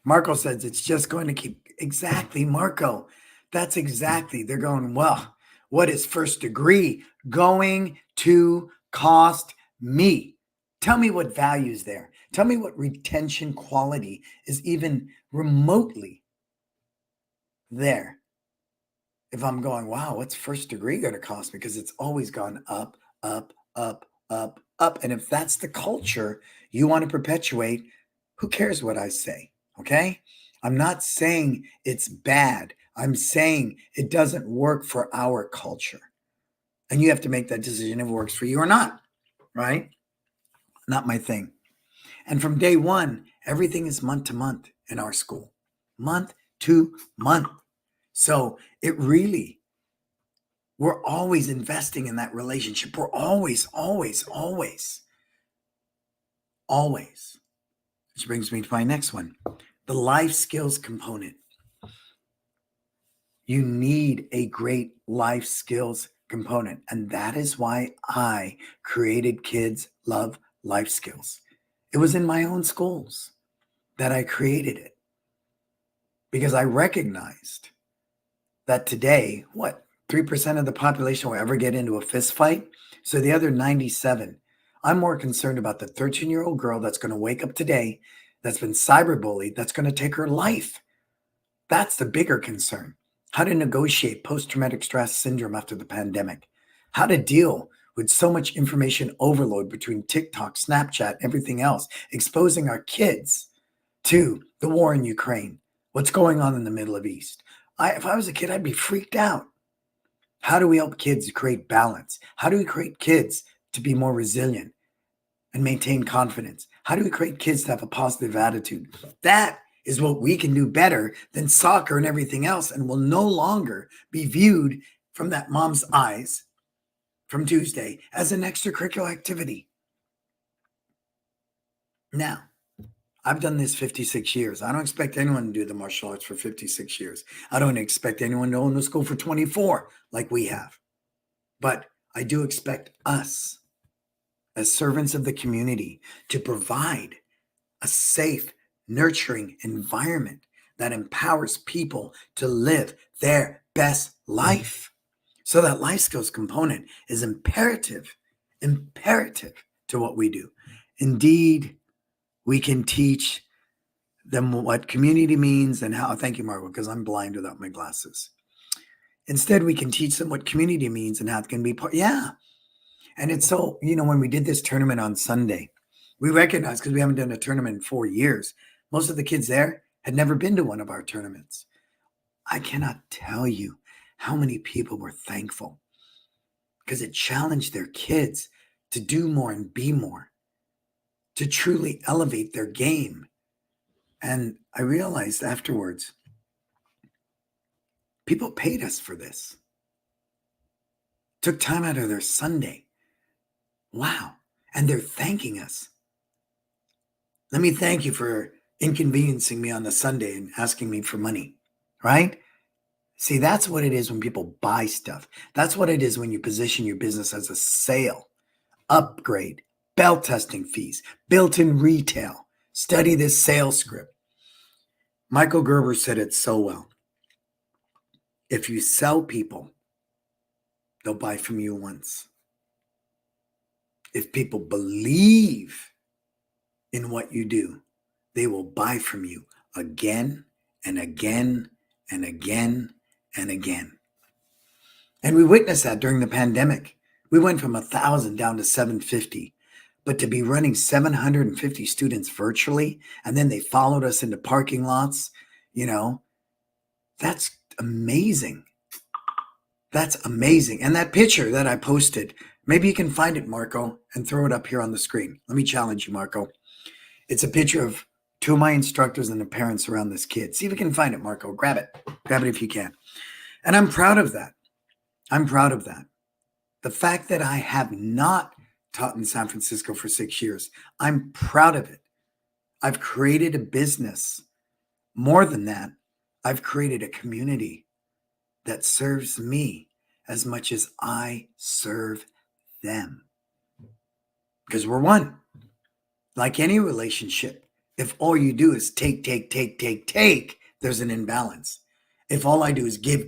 Marco says it's just going to keep. Exactly, Marco. That's exactly. They're going, well, what is first degree going to cost me? Tell me what value is there. Tell me what retention quality is even remotely there. If I'm going, wow, what's first degree going to cost me? Because it's always gone up, up, up, up, up. And if that's the culture you want to perpetuate, who cares what I say? Okay. I'm not saying it's bad. I'm saying it doesn't work for our culture. And you have to make that decision if it works for you or not. Right? Not my thing. And from day one, everything is month to month in our school. Month to month. So it really, we're always investing in that relationship. We're always. Which brings me to my next one, the life skills component. You need a great life skills component. And that is why I created Kids Love Life Skills. It was in my own schools that I created it because I recognized that today, 3% of the population will ever get into a fist fight? So the other 97, I'm more concerned about the 13-year-old girl that's going to wake up today, that's been cyberbullied, that's going to take her life. That's the bigger concern. How to negotiate post-traumatic stress syndrome after the pandemic. How to deal with so much information overload between TikTok, Snapchat, everything else, exposing our kids to the war in Ukraine, what's going on in the Middle East. If I was a kid, I'd be freaked out. How do we help kids create balance? How do we create kids to be more resilient and maintain confidence? How do we create kids to have a positive attitude? That is what we can do better than soccer and everything else, and will no longer be viewed from that mom's eyes from Tuesday as an extracurricular activity. Now, I've done this 56 years. I don't expect anyone to do the martial arts for 56 years. I don't expect anyone to own a school for 24 like we have. But I do expect us, as servants of the community, to provide a safe, nurturing environment that empowers people to live their best life. So that life skills component is imperative to what we do. Indeed, we can teach them what community means and how. Thank you, Margo, because I'm blind without my glasses. Instead, we can teach them what community means and how it can be part. Yeah. And it's so, when we did this tournament on Sunday, we recognized, because we haven't done a tournament in 4 years, most of the kids there had never been to one of our tournaments. I cannot tell you how many people were thankful because it challenged their kids to do more and be more, to truly elevate their game. And I realized afterwards, people paid us for this, took time out of their Sunday. Wow. And they're thanking us. Let me thank you for inconveniencing me on the Sunday and asking me for money, right? See, that's what it is when people buy stuff. That's what it is when you position your business as a sale, upgrade, bell testing fees, built-in retail. Study this sales script. Michael Gerber said it so well. If you sell people, they'll buy from you once. If people believe in what you do, they will buy from you again and again and again and again. And we witnessed that during the pandemic. We went from 1,000 down to 750. But to be running 750 students virtually, and then they followed us into parking lots, that's amazing. That's amazing. And that picture that I posted, maybe you can find it, Marco, and throw it up here on the screen. Let me challenge you, Marco. It's a picture of 2 of my instructors and the parents around this kid. See if you can find it, Marco. Grab it. Grab it if you can. And I'm proud of that. I'm proud of that. The fact that I have not taught in San Francisco for 6 years, I'm proud of it. I've created a business. More than that, I've created a community that serves me as much as I serve them. Because we're one. Like any relationship, if all you do is take, there's an imbalance. If all I do is give,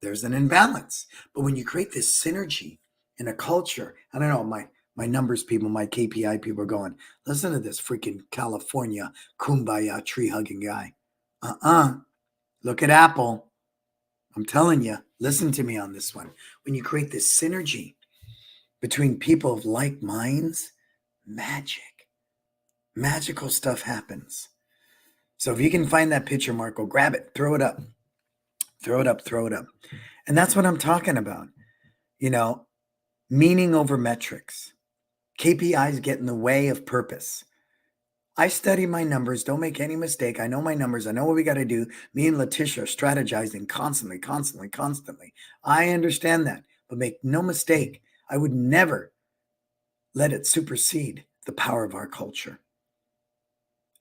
there's an imbalance. But when you create this synergy in a culture, I don't know, my numbers people, my KPI people are going, listen to this freaking California kumbaya tree hugging guy. Look at Apple. I'm telling you, listen to me on this one. When you create this synergy between people of like minds, magical stuff happens. So if you can find that picture, Marco, grab it, throw it up. And that's what I'm talking about. Meaning over metrics. KPIs get in the way of purpose. I study my numbers. Don't make any mistake. I know my numbers. I know what we got to do. Me and Letitia are strategizing constantly. I understand that. But make no mistake, I would never let it supersede the power of our culture.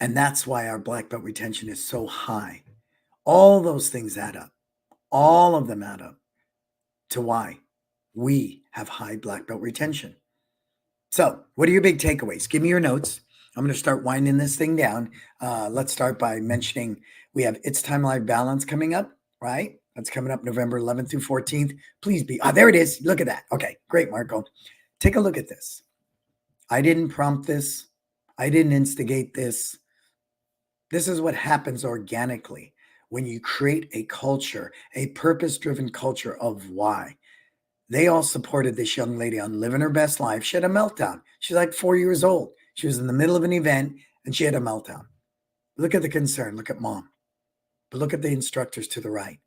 And that's why our black belt retention is so high. All those things add up. All of them add up to why we have high black belt retention. So what are your big takeaways? Give me your notes. I'm going to start winding this thing down. Let's start by mentioning we have It's Time Live Balance coming up. right? That's coming up November 11th through 14th. Please be. There it is. Look at that. Okay, great, Marco. Take a look at this. I didn't prompt this. I didn't instigate this. This is what happens organically when you create a culture, a purpose-driven culture of why. They all supported this young lady on living her best life. She had a meltdown. She's like 4 years old. She was in the middle of an event and she had a meltdown. Look at the concern. Look at mom. But look at the instructors to the right.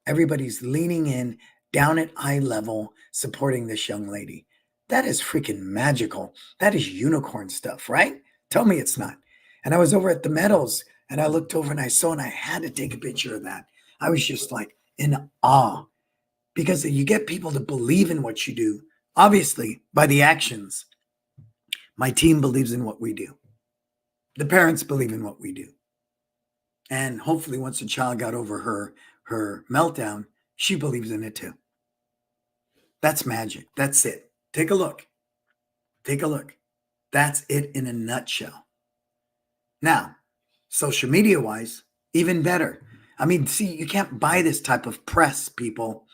Everybody's leaning in, down at eye level, supporting this young lady. That is freaking magical. That is unicorn stuff, right? Tell me it's not. And I was over at the Meadows and I looked over and I saw and I had to take a picture of that. I was just like in awe because you get people to believe in what you do, obviously by the actions. My team believes in what we do. The parents believe in what we do. And hopefully once the child got over her meltdown, she believes in it too. That's magic. That's it. Take a look. Take a look. That's it in a nutshell. Now, social media wise, even better. I mean, see, you can't buy this type of press, people.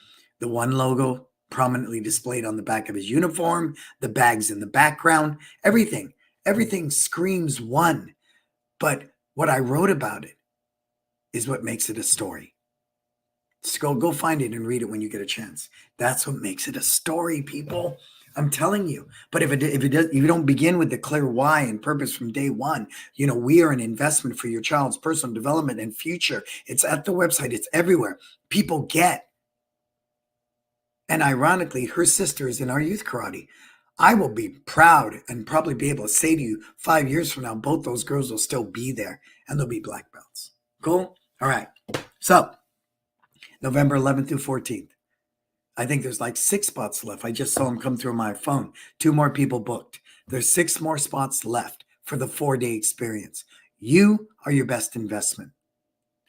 The one logo prominently displayed on the back of his uniform, the bags in the background, everything screams one. But what I wrote about it is what makes it a story. Just go find it and read it when you get a chance. That's what makes it a story, people. I'm telling you. But if you don't begin with the clear why and purpose from day one, we are an investment for your child's personal development and future. It's at the website. It's everywhere. People get. And ironically, her sister is in our youth karate. I will be proud and probably be able to say to you 5 years from now, both those girls will still be there and they'll be black belts. Cool? All right. So November 11th through 14th. I think there's like 6 spots left. I just saw them come through my phone. 2 more people booked. There's 6 more spots left for the 4-day experience. You are your best investment.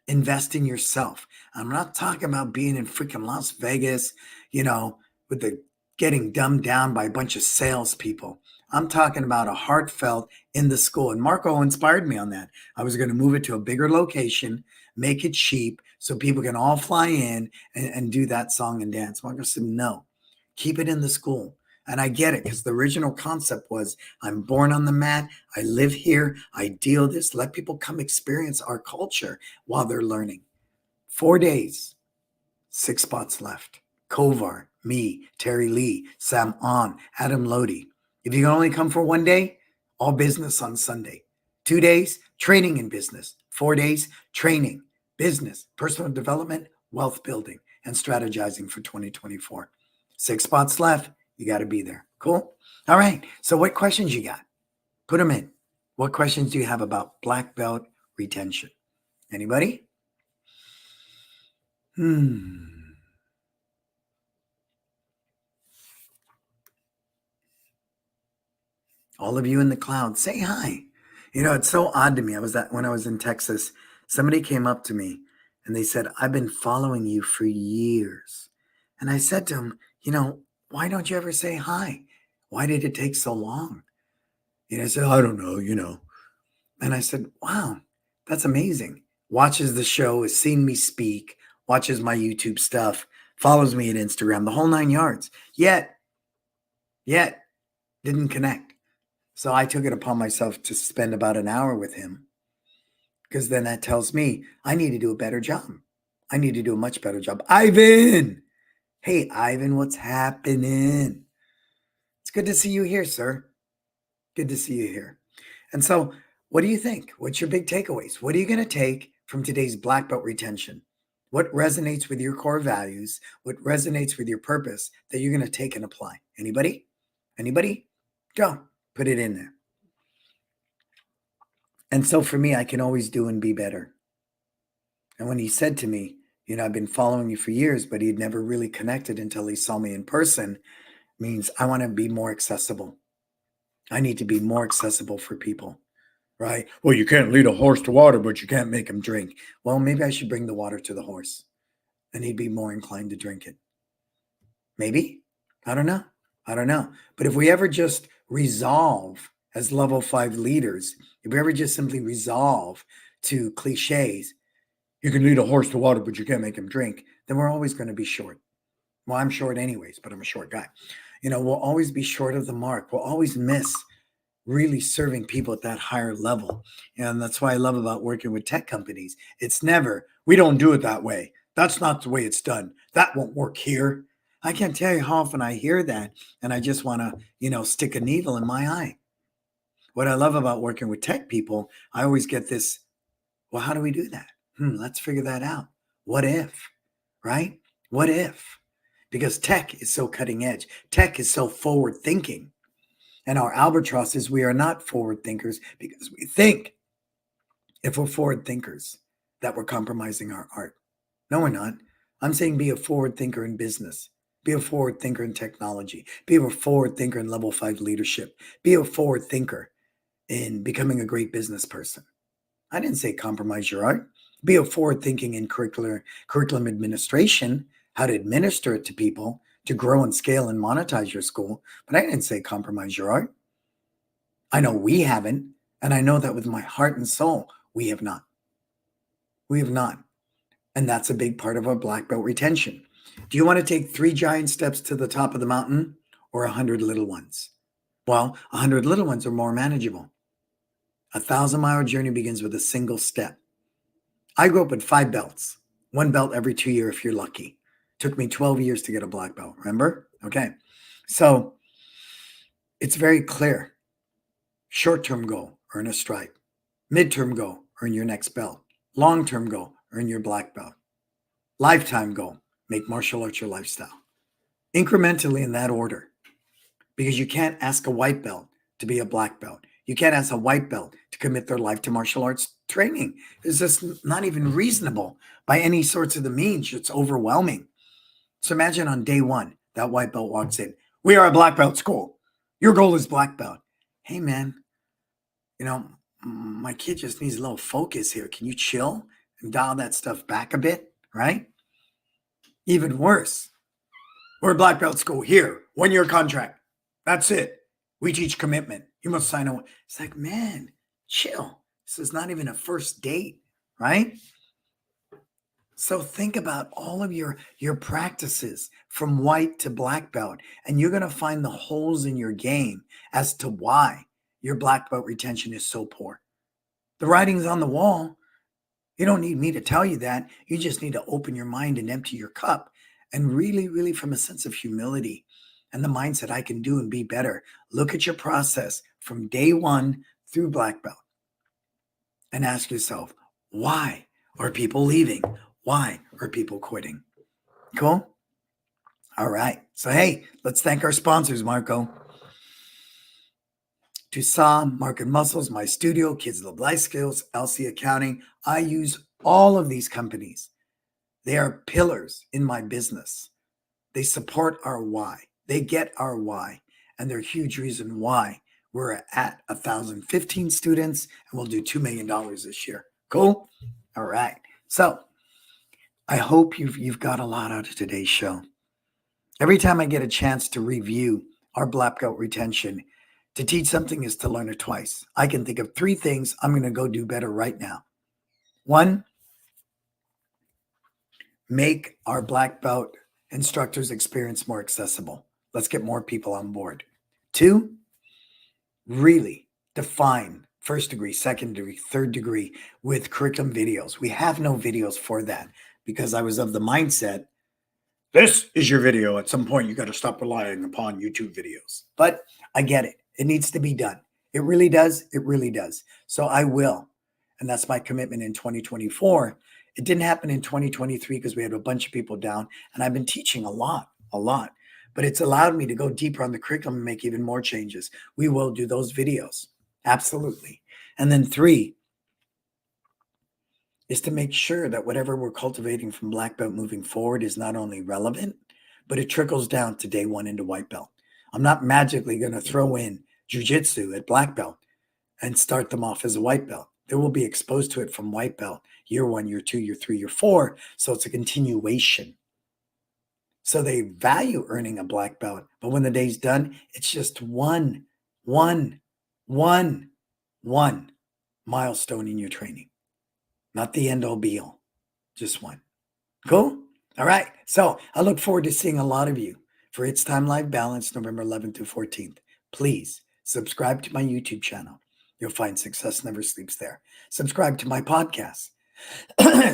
Invest in yourself. I'm not talking about being in freaking Las Vegas, with the getting dumbed down by a bunch of salespeople. I'm talking about a heartfelt in the school. And Marco inspired me on that. I was going to move it to a bigger location, make it cheap so people can all fly in and do that song and dance. Marco said, no, keep it in the school. And I get it because the original concept was I'm born on the mat. I live here. I deal this. Let people come experience our culture while they're learning. 4 days, 6 spots left. Kovar, me, Terry Lee, Sam On, Adam Lodi. If you can only come for 1 day, all business on Sunday. 2 days, training in business. 4 days, training, business, personal development, wealth building, and strategizing for 2024. 6 spots left. You got to be there. Cool? All right. So what questions you got? Put them in. What questions do you have about black belt retention? Anybody? All of you in the cloud, say hi. It's so odd to me. When I was in Texas, somebody came up to me and they said, I've been following you for years. And I said to him, why don't you ever say hi? Why did it take so long? I said, I don't know. And I said, wow, that's amazing. Watches the show, has seen me speak, watches my YouTube stuff, follows me at Instagram, the whole 9 yards. Yet, didn't connect. So I took it upon myself to spend about an hour with him because then that tells me I need to do a better job. I need to do a much better job. Ivan! Hey, Ivan, what's happening? It's good to see you here, sir. Good to see you here. And so what do you think? What's your big takeaways? What are you going to take from today's black belt retention? What resonates with your core values? What resonates with your purpose that you're going to take and apply? Anybody? Go. Put it in there. And so for me, I can always do and be better. And when he said to me, I've been following you for years, but he'd never really connected until he saw me in person, means I want to be more accessible. I need to be more accessible for people, right? Well, you can't lead a horse to water, but you can't make him drink. Well, maybe I should bring the water to the horse and he'd be more inclined to drink it. Maybe. I don't know. But if we ever just resolve as level 5 leaders, if we ever just simply resolve to cliches, You can lead a horse to water, but you can't make him drink. Then we're always going to be short. Well, I'm short anyways, but I'm a short guy. We'll always be short of the mark. We'll always miss really serving people at that higher level. And that's why I love about working with tech companies. It's never, we don't do it that way. That's not the way it's done. That won't work here. I can't tell you how often I hear that and I just want to, stick a needle in my eye. What I love about working with tech people, I always get this, well, how do we do that? Let's figure that out. What if, right? What if? Because tech is so cutting edge. Tech is so forward thinking. And our albatross is we are not forward thinkers because we think if we're forward thinkers that we're compromising our art. No, we're not. I'm saying be a forward thinker in business. Be a forward thinker in technology. Be a forward thinker in level 5 leadership. Be a forward thinker in becoming a great business person. I didn't say compromise your art. Be a forward thinking in curriculum administration, how to administer it to people, to grow and scale and monetize your school. But I didn't say compromise your art. I know we haven't. And I know that with my heart and soul, we have not. We have not. And that's a big part of our black belt retention. Do you want to take 3 giant steps to the top of the mountain or 100 little ones? Well, 100 little ones are more manageable. A 1,000-mile journey begins with a single step. I grew up with 5 belts, 1 belt every 2 years if you're lucky. Took me 12 years to get a black belt, remember? Okay. So it's very clear. Short-term goal, earn a stripe. Mid-term goal, earn your next belt. Long-term goal, earn your black belt. Lifetime goal, make martial arts your lifestyle. Incrementally in that order. Because you can't ask a white belt to be a black belt. You can't ask a white belt to commit their life to martial arts training. It's just not even reasonable by any sorts of the means. It's overwhelming. So imagine on day 1, that white belt walks in. We are a black belt school. Your goal is black belt. Hey, man, my kid just needs a little focus here. Can you chill and dial that stuff back a bit, right? Even worse, we're a black belt school here, 1-year contract. That's it. We teach commitment. You must sign on. It's like, man, chill. This is not even a first date, right? So think about all of your practices from white to black belt, and you're going to find the holes in your game as to why your black belt retention is so poor. The writing's on the wall. You don't need me to tell you that. You just need to open your mind and empty your cup and really, really from a sense of humility and the mindset I can do and be better. Look at your process from day 1 through black belt and ask yourself, why are people leaving? Why are people quitting? Cool? All right. So, hey, let's thank our sponsors, Marco. Tucson, Market Muscles, My Studio, Kids Love Life Skills, LC Accounting. I use all of these companies. They are pillars in my business. They support our why. They get our why. And they're a huge reason why we're at 1,015 students and we'll do $2 million this year. Cool? All right. So I hope you've got a lot out of today's show. Every time I get a chance to review our black belt retention, to teach something is to learn it twice. I can think of 3 things I'm going to go do better right now. 1, make our black belt instructors' experience more accessible. Let's get more people on board. 2, really define first degree, second degree, third degree with curriculum videos. We have no videos for that because I was of the mindset, this is your video. At some point, you got to stop relying upon YouTube videos. But I get it. It needs to be done. It really does. It really does. So I will. And that's my commitment in 2024. It didn't happen in 2023 because we had a bunch of people down. And I've been teaching a lot. But it's allowed me to go deeper on the curriculum and make even more changes. We will do those videos. Absolutely. And then 3 is to make sure that whatever we're cultivating from black belt moving forward is not only relevant, but it trickles down to day 1 into white belt. I'm not magically going to throw in jujitsu at black belt and start them off as a white belt. They will be exposed to it from white belt, year 1, year 2, year 3, year 4. So it's a continuation. So they value earning a black belt, but when the day's done, it's just one milestone in your training. Not the end all be all. Just one. Cool? All right. So I look forward to seeing a lot of you for It's Time Life Balance, November 11th to 14th. Please subscribe to my YouTube channel. You'll find Success Never Sleeps there. Subscribe to my podcast,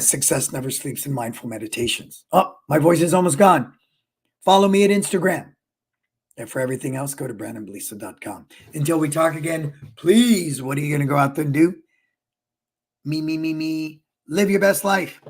Success Never Sleeps in Mindful Meditations. Oh, my voice is almost gone. Follow me at Instagram. And for everything else, go to brannonbeliso.com. Until we talk again, please, what are you going to go out there and do? Me. Live your best life.